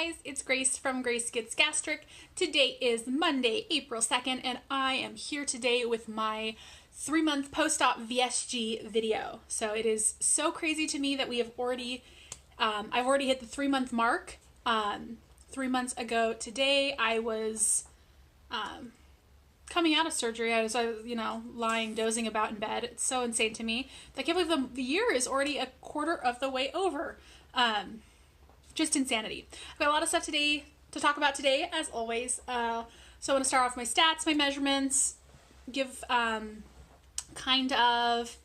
guys, it's Grace from Grace Gets Gastric. Today is Monday, April 2nd, and I am here today with my 3-month post-op VSG video. So it is so crazy to me that we have already, I've already hit the 3-month mark. 3 months ago today, I was coming out of surgery. I was, lying, dozing about in bed. It's so insane to me. I can't believe the year is already a quarter of the way over. Just insanity. I've got a lot of stuff today to talk about today, as always. So I want to start off my stats, my measurements, give kind of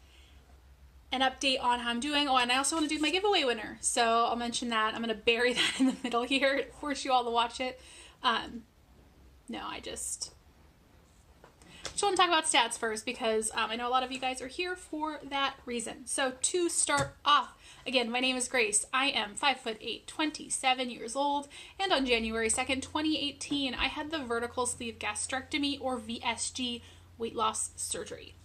an update on how I'm doing. Oh, and I also want to do my giveaway winner. So I'll mention that. I'm going to bury that in the middle here, force you all to watch it. No, I just want to talk about stats first because I know a lot of you guys are here for that reason. So to start off, again, my name is Grace. I am 5'8", 27 years old, and on January 2nd, 2018, I had the Vertical Sleeve Gastrectomy, or VSG, weight loss surgery.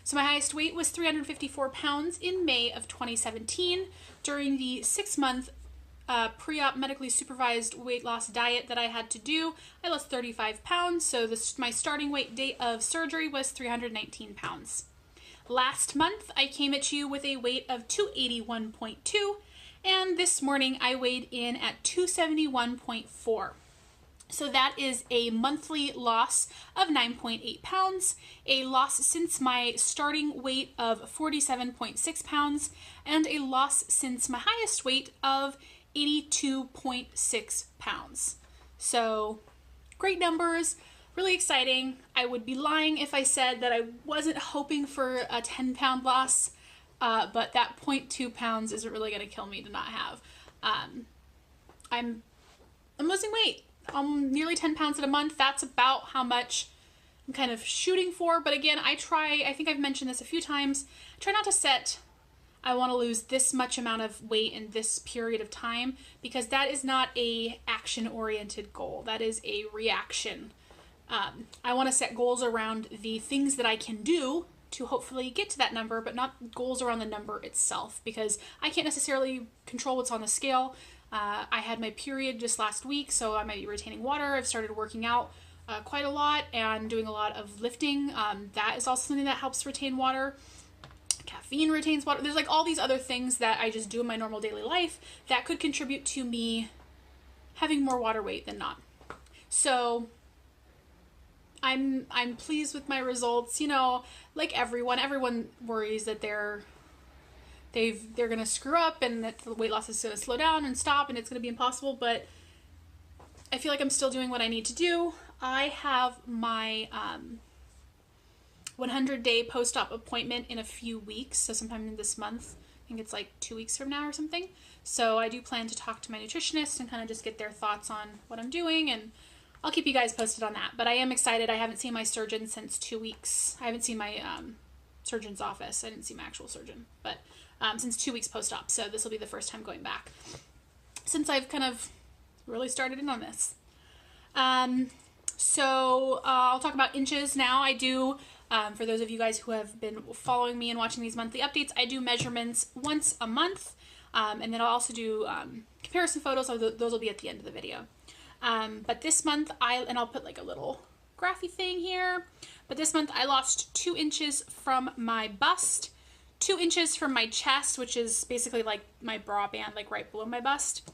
So my highest weight was 354 pounds in May of 2017. During the 6-month pre-op medically supervised weight loss diet that I had to do, I lost 35 pounds, so my starting weight date of surgery was 319 pounds. Last month, I came at you with a weight of 281.2, and this morning I weighed in at 271.4. So that is a monthly loss of 9.8 pounds, a loss since my starting weight of 47.6 pounds, and a loss since my highest weight of 82.6 pounds. So great numbers, really exciting. I would be lying if I said that I wasn't hoping for a 10-pound loss, but that 0.2 pounds isn't really going to kill me to not have. I'm losing weight. I'm nearly 10 pounds in a month. That's about how much I'm kind of shooting for. But again, I think I've mentioned this a few times, I try not to set, I want to lose this much amount of weight in this period of time, because that is not a action-oriented goal. That is a reaction. I want to set goals around the things that I can do to hopefully get to that number, but not goals around the number itself, because I can't necessarily control what's on the scale. I had my period just last week, so I might be retaining water. I've started working out quite a lot and doing a lot of lifting. That is also something that helps retain water. Caffeine retains water. There's like all these other things that I just do in my normal daily life that could contribute to me having more water weight than not. So I'm pleased with my results. You know, like everyone worries that they're gonna screw up and that the weight loss is gonna slow down and stop and it's gonna be impossible, but I feel like I'm still doing what I need to do. I have my 100-day post-op appointment in a few weeks, so sometime in this month. I think it's like 2 weeks from now or something. So I do plan to talk to my nutritionist and kind of just get their thoughts on what I'm doing, and I'll keep you guys posted on that. But I am excited. I haven't seen my surgeon since 2 weeks. I haven't seen my surgeon's office. I didn't see my actual surgeon, but since 2 weeks post-op. So this will be the first time going back since I've kind of really started in on this. So I'll talk about inches now. I do, for those of you guys who have been following me and watching these monthly updates, I do measurements once a month, and then I'll also do comparison photos. So those will be at the end of the video. But this month, I'll put like a little graphy thing here, but this month I lost 2 inches from my bust, 2 inches from my chest, which is basically like my bra band, like right below my bust,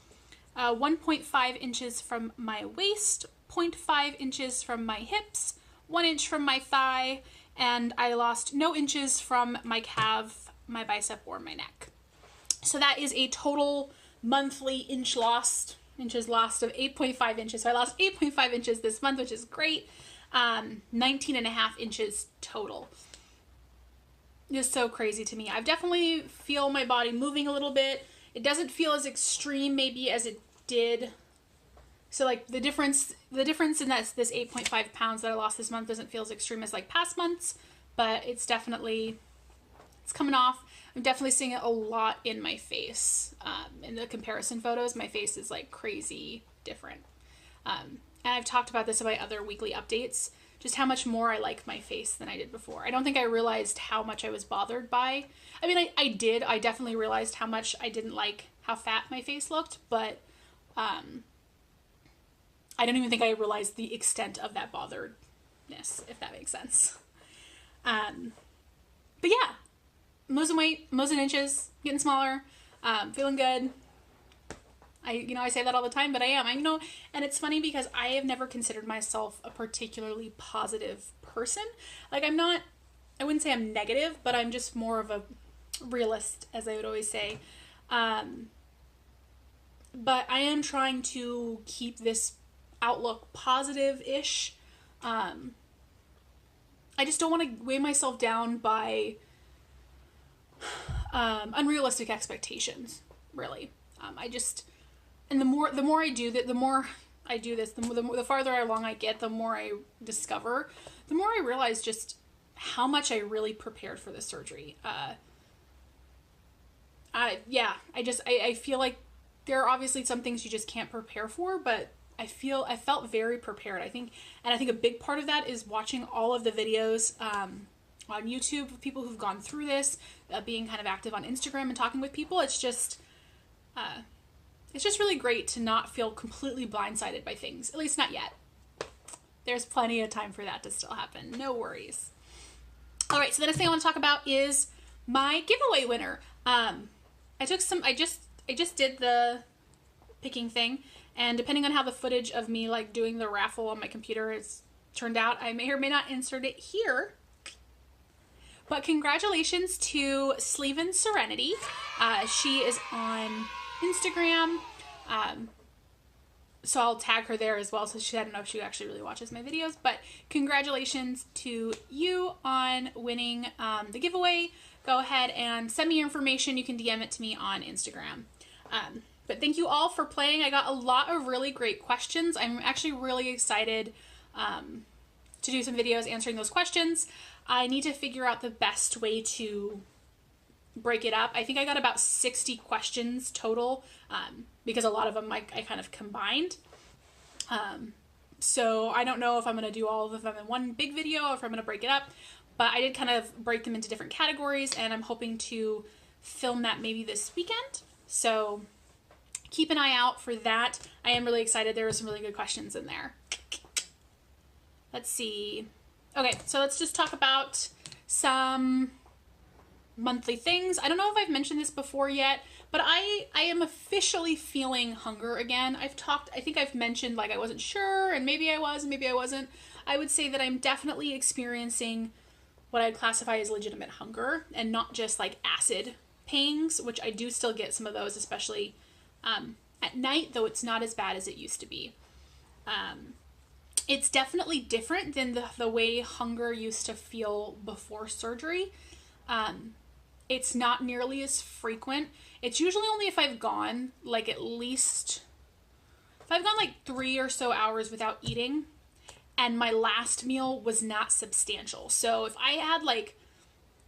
1.5 inches from my waist, 0.5 inches from my hips, 1 inch from my thigh, and I lost no inches from my calf, my bicep, or my neck. So that is a total monthly inches lost of 8.5 inches. So I lost 8.5 inches this month, which is great. 19.5 inches total. It's so crazy to me. I definitely feel my body moving a little bit. It doesn't feel as extreme maybe as it did. So like the difference in this 8.5 pounds that I lost this month doesn't feel as extreme as like past months, but it's coming off. I'm definitely seeing it a lot in my face. In the comparison photos, my face is like crazy different. And I've talked about this in my other weekly updates, just how much more I like my face than I did before. I don't think I realized how much I was bothered by. I mean, I did. I definitely realized how much I didn't like how fat my face looked, but I don't even think I realized the extent of that botheredness, if that makes sense. But yeah, I'm losing weight, I'm losing inches, getting smaller, feeling good. I say that all the time, but I am. And it's funny because I have never considered myself a particularly positive person. Like, I wouldn't say I'm negative, but I'm just more of a realist, as I would always say. But I am trying to keep this outlook positive-ish. I just don't want to weigh myself down by unrealistic expectations, really. And the more I do that, the more I do this, the farther along I get, the more I discover, the more I realize just how much I really prepared for this surgery. I feel like there are obviously some things you just can't prepare for, but I felt very prepared. I think a big part of that is watching all of the videos on YouTube of people who've gone through this, being kind of active on Instagram and talking with people. It's just really great to not feel completely blindsided by things, at least not yet. There's plenty of time for that to still happen. No worries. All right, so the next thing I want to talk about is my giveaway winner. I just did the picking thing, and depending on how the footage of me like doing the raffle on my computer has turned out, I may or may not insert it here. But congratulations to Sleeve and Serenity. She is on Instagram. So I'll tag her there as well. So I don't know if she actually really watches my videos, but congratulations to you on winning the giveaway. Go ahead and send me your information. You can DM it to me on Instagram. But thank you all for playing. I got a lot of really great questions. I'm actually really excited to do some videos answering those questions. I need to figure out the best way to break it up. I think I got about 60 questions total, because a lot of them I kind of combined. So I don't know if I'm going to do all of them in one big video or if I'm going to break it up, but I did kind of break them into different categories, and I'm hoping to film that maybe this weekend. So keep an eye out for that. I am really excited. There were some really good questions in there. Let's see. Okay, so let's just talk about some monthly things. I don't know if I've mentioned this before yet, but I am officially feeling hunger again. I think I've mentioned like I wasn't sure, and maybe I was, and maybe I wasn't. I would say that I'm definitely experiencing what I'd classify as legitimate hunger, and not just like acid pangs, which I do still get some of those, especially at night, though it's not as bad as it used to be. It's definitely different than the way hunger used to feel before surgery. It's not nearly as frequent. It's usually only if I've gone like 3 or so hours without eating, and my last meal was not substantial. So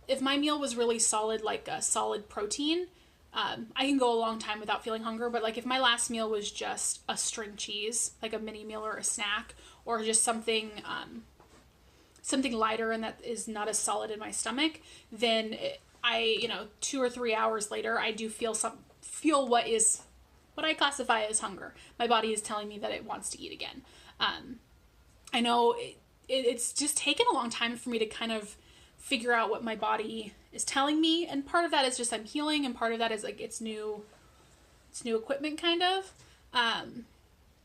if my meal was really solid, like a solid protein, I can go a long time without feeling hunger. But like if my last meal was just a string cheese, like a mini meal or a snack, or just something lighter and that is not as solid in my stomach, then 2 or 3 hours later, I do feel what I classify as hunger. My body is telling me that it wants to eat again. I know it's just taken a long time for me to kind of figure out what my body is telling me, and part of that is just I'm healing, and part of that is like it's new equipment kind of.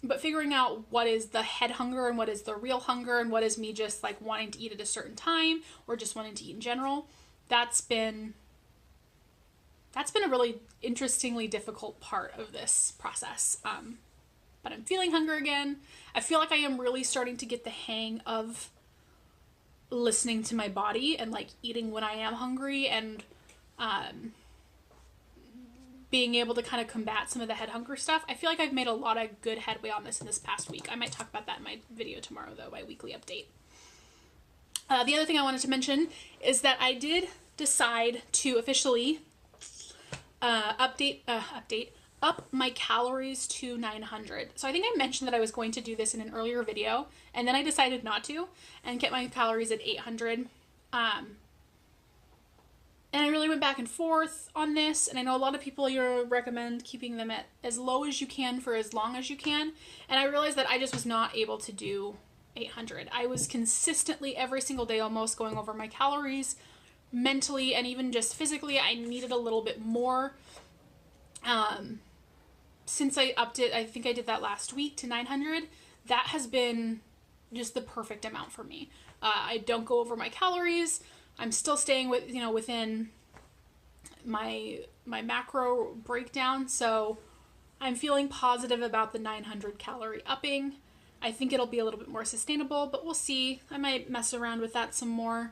But figuring out what is the head hunger and what is the real hunger and what is me just like wanting to eat at a certain time or just wanting to eat in general, that's been a really interestingly difficult part of this process. But I'm feeling hunger again. I feel like I am really starting to get the hang of listening to my body and like eating when I am hungry, and being able to kind of combat some of the head hunger stuff. I feel like I've made a lot of good headway on this in this past week. I might talk about that in my video tomorrow, though, my weekly update. The other thing I wanted to mention is that I did decide to officially up my calories to 900. So I think I mentioned that I was going to do this in an earlier video, and then I decided not to and kept my calories at 800. And I really went back and forth on this, and I know a lot of people here recommend keeping them at as low as you can for as long as you can, and I realized that I just was not able to do 800. I was consistently every single day almost going over my calories mentally and even just physically. I needed a little bit more. Since I upped it, I think I did that last week to 900, that has been just the perfect amount for me. I don't go over my calories. I'm still staying with, within my macro breakdown. So I'm feeling positive about the 900 calorie upping. I think it'll be a little bit more sustainable, but we'll see. I might mess around with that some more.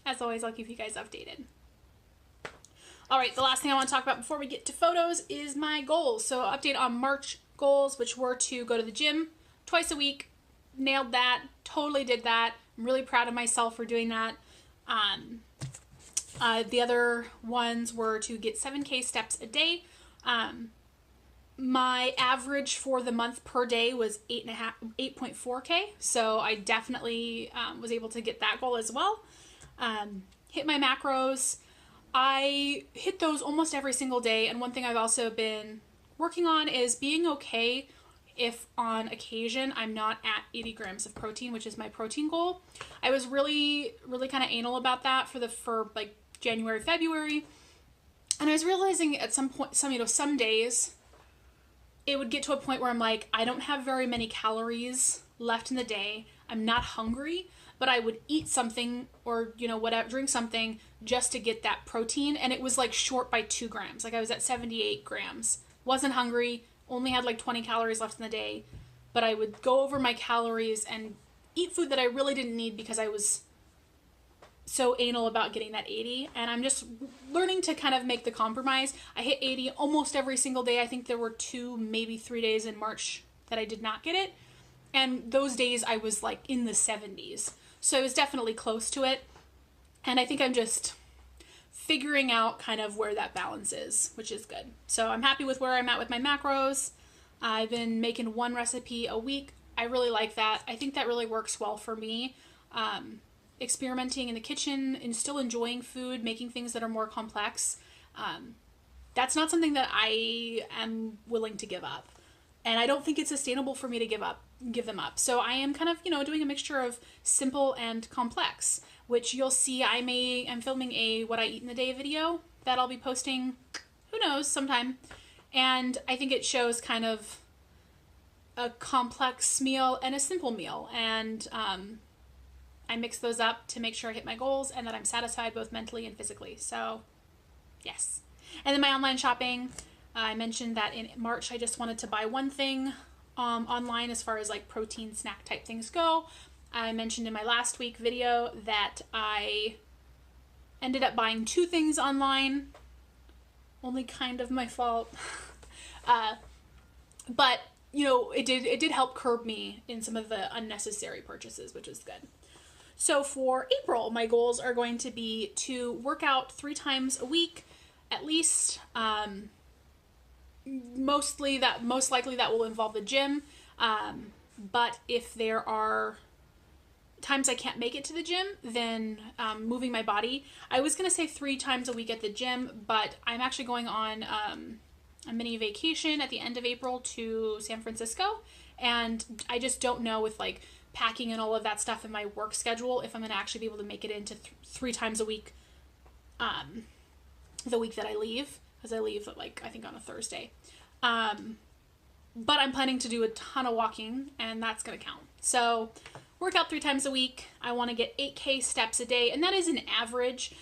As always, I'll keep you guys updated. All right, the last thing I want to talk about before we get to photos is my goals. So update on March goals, which were to go to the gym twice a week. Nailed that. Totally did that. I'm really proud of myself for doing that. The other ones were to get 7K steps a day. My average for the month per day was 8.4K. So I definitely was able to get that goal as well. Hit my macros. I hit those almost every single day. And one thing I've also been working on is being okay if on occasion I'm not at 80 grams of protein, which is my protein goal. I was really kind of anal about that for like January, February. And I was realizing at some point, some days it would get to a point where I'm like, I don't have very many calories left in the day. I'm not hungry, but I would eat something or, whatever, drink something just to get that protein. And it was like short by 2 grams. Like I was at 78 grams. Wasn't hungry, only had like 20 calories left in the day, but I would go over my calories and eat food that I really didn't need because I was so anal about getting that 80. And I'm just learning to kind of make the compromise. I hit 80 almost every single day. I think there were 2, maybe 3 days in March that I did not get it. And those days I was like in the 70s. So I was definitely close to it. And I think I'm just figuring out kind of where that balance is, which is good. So I'm happy with where I'm at with my macros. I've been making 1 recipe a week. I really like that. I think that really works well for me. Experimenting in the kitchen and still enjoying food, making things that are more complex. That's not something that I am willing to give up. And I don't think it's sustainable for me to give them up. So I am kind of, doing a mixture of simple and complex, which you'll see I'm filming a what I eat in a day video that I'll be posting, who knows, sometime. And I think it shows kind of a complex meal and a simple meal. And I mix those up to make sure I hit my goals and that I'm satisfied both mentally and physically. So yes. And then my online shopping, I mentioned that in March I just wanted to buy one thing online as far as like protein snack type things go. I mentioned in my last week video that I ended up buying 2 things online. Only kind of my fault. But it did help curb me in some of the unnecessary purchases, which is good. So for April, my goals are going to be to work out 3 times a week, at least. Most likely that will involve the gym. But if there are times I can't make it to the gym, then moving my body. I was going to say 3 times a week at the gym, but I'm actually going on a mini vacation at the end of April to San Francisco. And I just don't know with like packing and all of that stuff in my work schedule if I'm going to actually be able to make it into 3 times a week the week that I leave, because I leave like I think on a Thursday. But I'm planning to do a ton of walking, and that's going to count. So work out 3 times a week. I want to get 8K steps a day, and that is an average.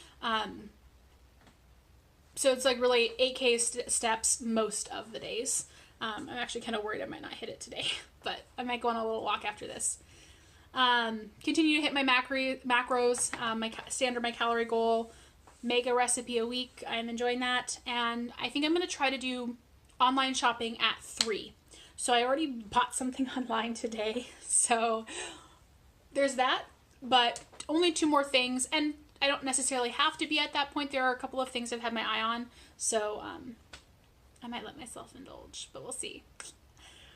So it's like really 8K steps most of the days. I'm actually kind of worried I might not hit it today, but I might go on a little walk after this. Continue to hit my macros, my calorie goal, make a recipe a week. I'm enjoying that. And I think I'm going to try to do online shopping at 3. So I already bought something online today. So there's that, but only 2 more things. And I don't necessarily have to be at that point. There are a couple of things I've had my eye on. So I might let myself indulge, but we'll see.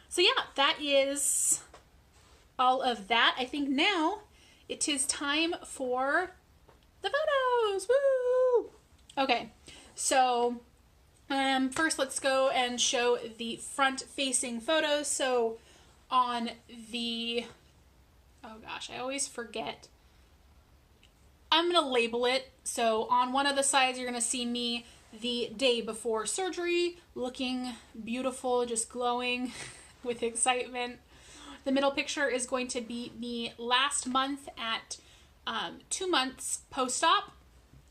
So yeah, that is all of that. I think now it is time for The photos! Woo! Okay, so first let's go and show the front-facing photos. So on the, oh gosh, I always forget. I'm going to label it. So on one of the sides, you're going to see me the day before surgery, looking beautiful, just glowing with excitement. The middle picture is going to be me last month at 2 months post-op.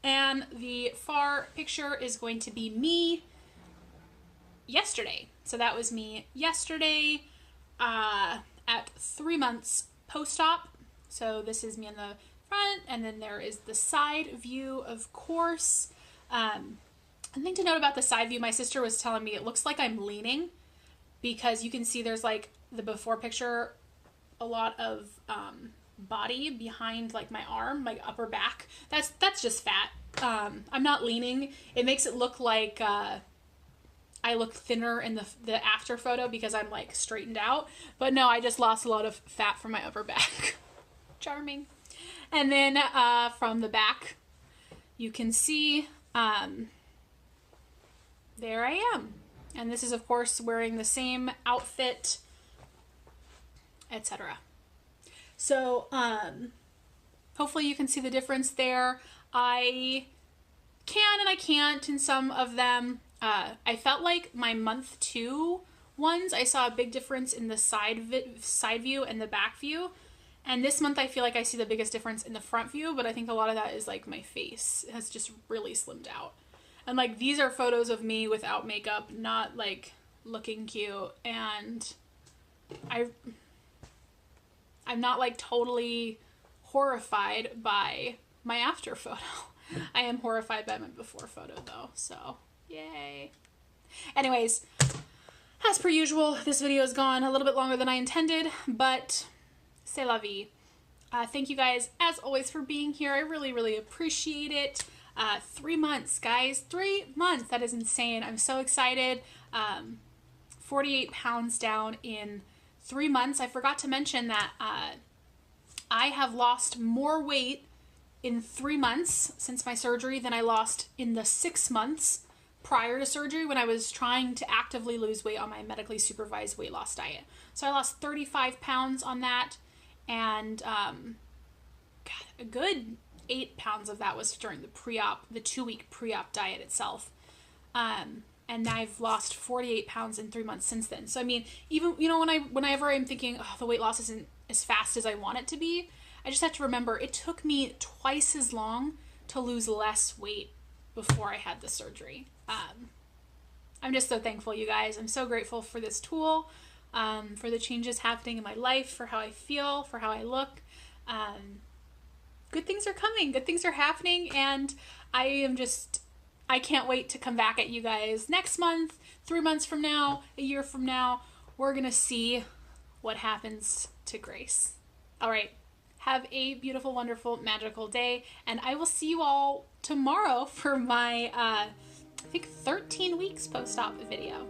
And the far picture is going to be me yesterday. So that was me yesterday at 3 months post-op. So this is me on the front, and then there is the side view, of course. A thing to note about the side view, my sister was telling me it looks like I'm leaning, because you can see there's like the before picture, a lot of body behind like my arm, like upper back. That's just fat. I'm not leaning. It makes it look like I look thinner in the after photo because I'm like straightened out. But no, I just lost a lot of fat from my upper back. Charming. And then from the back, you can see there I am. And this is, of course, wearing the same outfit, etc. So hopefully you can see the difference there. I can and I can't in some of them. I felt like my month 2 ones, I saw a big difference in the side view and the back view. And this month I feel like I see the biggest difference in the front view, but I think a lot of that is like my face has just really slimmed out. And like these are photos of me without makeup, not like looking cute. And I'm not like totally horrified by my after photo. I am horrified by my before photo though, so yay. Anyways, as per usual, this video has gone a little bit longer than I intended, but c'est la vie. Thank you guys, as always, for being here. I really, really appreciate it. 3 months, guys. 3 months. That is insane. I'm so excited. 48 pounds down in 3 months. I forgot to mention that I have lost more weight in 3 months since my surgery than I lost in the 6 months prior to surgery when I was trying to actively lose weight on my medically supervised weight loss diet. So I lost 35 pounds on that, and God, a good 8 pounds of that was during the pre-op, the 2-week pre-op diet itself. And I've lost 48 pounds in 3 months since then. So I mean, even, you know, whenever I'm thinking, oh, the weight loss isn't as fast as I want it to be, I just have to remember it took me twice as long to lose less weight before I had the surgery. I'm just so thankful, you guys. I'm so grateful for this tool, for the changes happening in my life, for how I feel, for how I look. Good things are coming, good things are happening, and I can't wait to come back at you guys next month, 3 months from now, a year from now. We're gonna see what happens to Grace. All right, have a beautiful, wonderful, magical day, and I will see you all tomorrow for my, I think 13 weeks post-op video.